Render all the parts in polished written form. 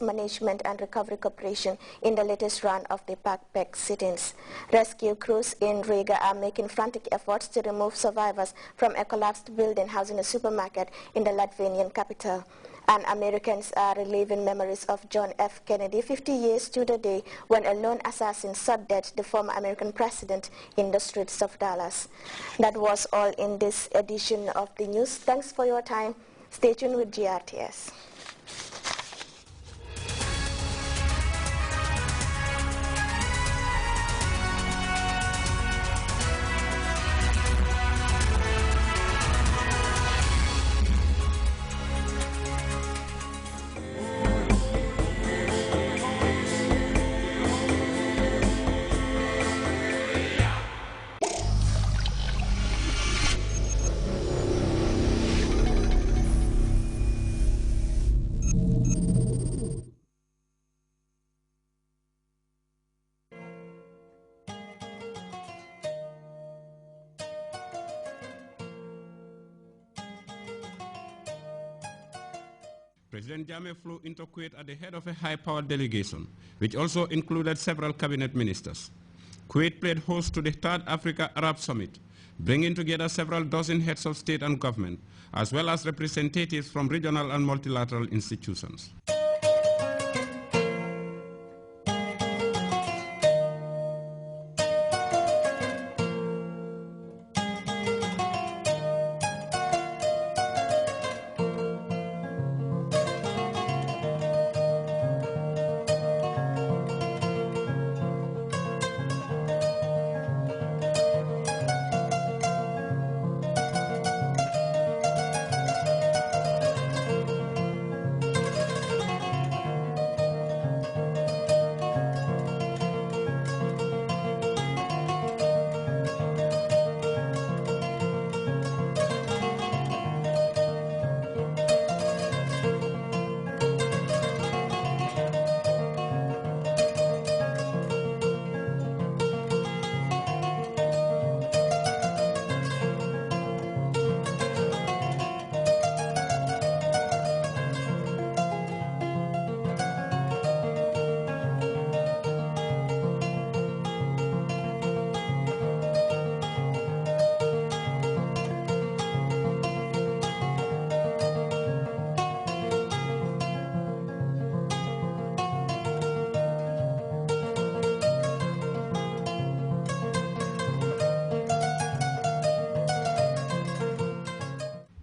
Management and Recovery Corporation in the latest round of the backpack sit-ins. Rescue crews in Riga are making frantic efforts to remove survivors from a collapsed building housing a supermarket in the Latvian capital. And Americans are reliving memories of John F. Kennedy 50 years to the day when a lone assassin shot dead the former American president in the streets of Dallas. That was all in this edition of the news. Thanks for your time. Stay tuned with GRTS. President Jammeh flew into Kuwait at the head of a high-powered delegation, which also included several cabinet ministers. Kuwait played host to the Third Africa-Arab Summit, bringing together several dozen heads of state and government, as well as representatives from regional and multilateral institutions.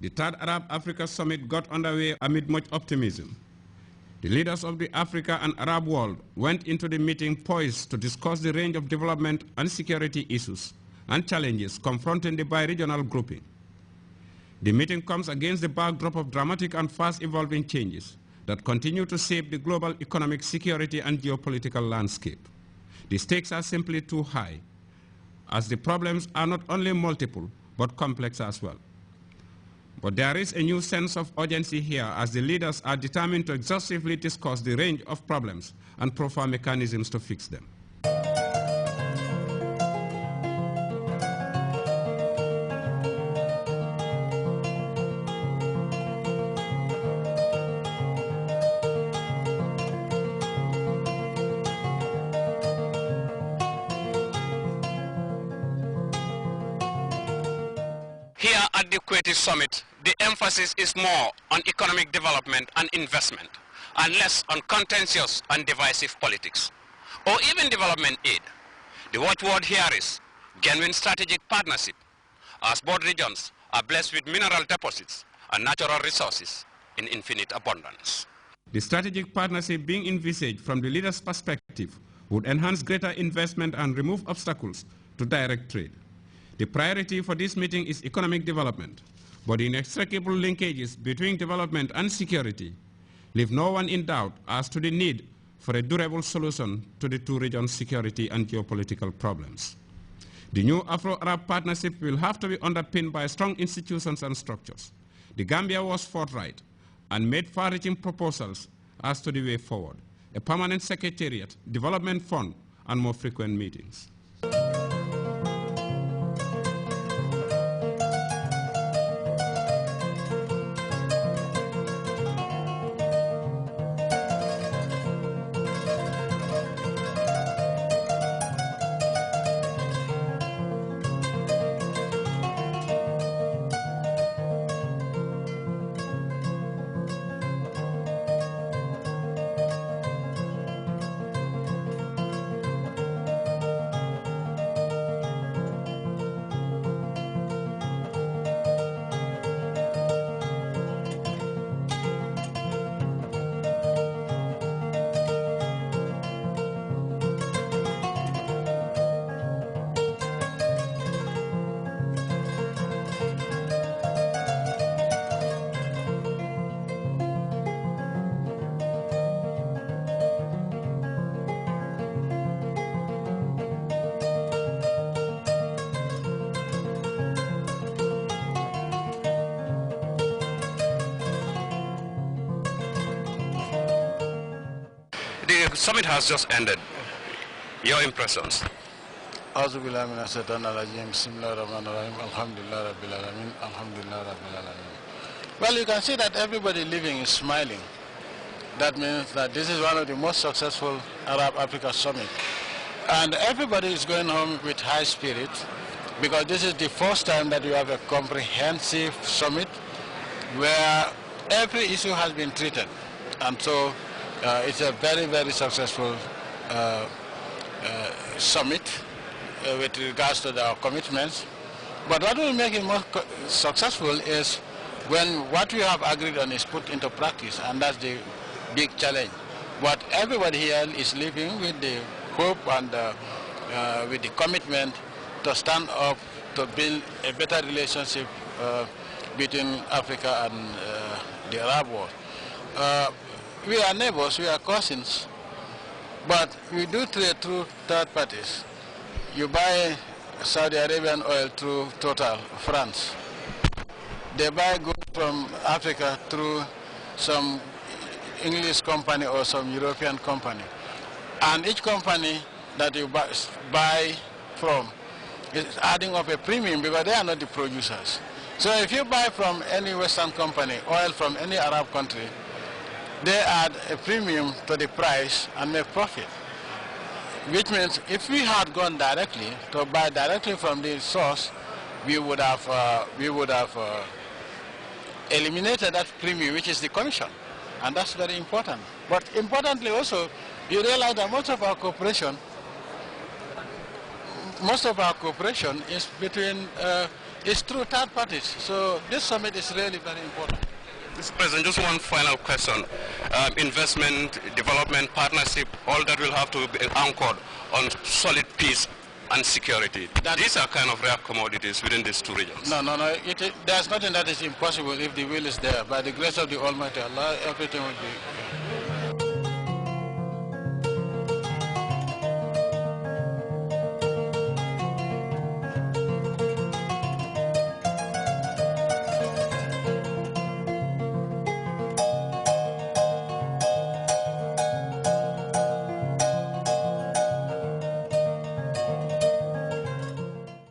The Third Arab-Africa Summit got underway amid much optimism. The leaders of the Africa and Arab world went into the meeting poised to discuss the range of development and security issues and challenges confronting the bi-regional grouping. The meeting comes against the backdrop of dramatic and fast-evolving changes that continue to shape the global economic, security, and geopolitical landscape. The stakes are simply too high, as the problems are not only multiple, but complex as well. But there is a new sense of urgency here as the leaders are determined to exhaustively discuss the range of problems and proffer mechanisms to fix them. Here at the Grts Summit, the emphasis is more on economic development and investment, and less on contentious and divisive politics, or even development aid. The watchword here is genuine strategic partnership, as both regions are blessed with mineral deposits and natural resources in infinite abundance. The strategic partnership being envisaged from the leaders' perspective would enhance greater investment and remove obstacles to direct trade. The priority for this meeting is economic development, but the inextricable linkages between development and security leave no one in doubt as to the need for a durable solution to the two regions' security and geopolitical problems. The new Afro-Arab partnership will have to be underpinned by strong institutions and structures. The Gambia was forthright and made far-reaching proposals as to the way forward: a permanent secretariat, development fund, and more frequent meetings. The summit has just ended. Your impressions? Well, you can see that everybody living is smiling. That means that this is one of the most successful Arab-Africa summit. And everybody is going home with high spirit because this is the first time that you have a comprehensive summit where every issue has been treated. And so it's a very, very successful summit with regards to our commitments. But what will make it more successful is when what we have agreed on is put into practice, and that's the big challenge. But everybody here is living with the hope and with the commitment to stand up to build a better relationship between Africa and the Arab world. We are neighbors, we are cousins, but we do trade through third parties. You buy Saudi Arabian oil through Total, France. They buy goods from Africa through some English company or some European company. And each company that you buy from is adding up a premium because they are not the producers. So if you buy from any Western company, oil from any Arab country, they add a premium to the price and make profit. Which means if we had gone directly to buy directly from the source, we would have eliminated that premium, which is the commission, and that's very important. But importantly also, you realize that most of our cooperation is between is through third parties. So this summit is really very important. Mr. President, just one final question. Investment, development, partnership, all that will have to be anchored on solid peace and security. These are kind of rare commodities within these two regions. No. There's nothing that is impossible if the will is there. By the grace of the Almighty Allah, everything will be.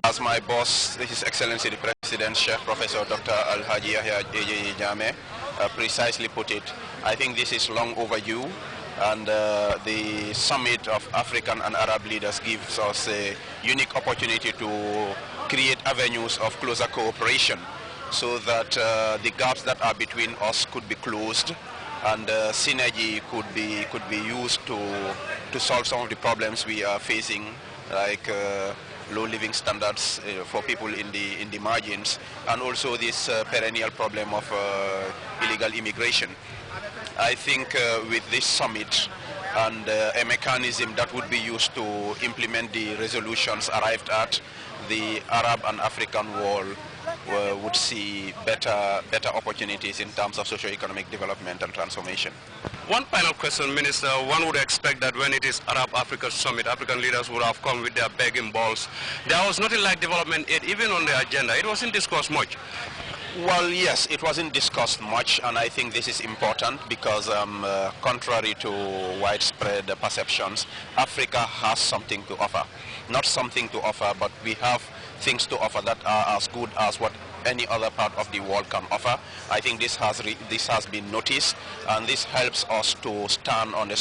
As my boss, His Excellency the President, Sheikh Professor Dr. Al-Haji Yahya Jammeh precisely put it, I think this is long overdue, and the summit of African and Arab leaders gives us a unique opportunity to create avenues of closer cooperation so that the gaps that are between us could be closed, and synergy could be used to solve some of the problems we are facing, like low living standards for people in the margins, and also this perennial problem of illegal immigration. I think with this summit and a mechanism that would be used to implement the resolutions arrived at, the Arab and African world would see better opportunities in terms of socio-economic development and transformation. One final question, Minister. One would expect that when it is Arab-Africa Summit, African leaders would have come with their begging balls. There was nothing like development aid even on the agenda. It wasn't discussed much. Well, yes, it wasn't discussed much, and I think this is important because contrary to widespread perceptions, Africa has something to offer. Not something to offer, but we have things to offer that are as good as what any other part of the world can offer. I think this has been noticed, and this helps us to stand on the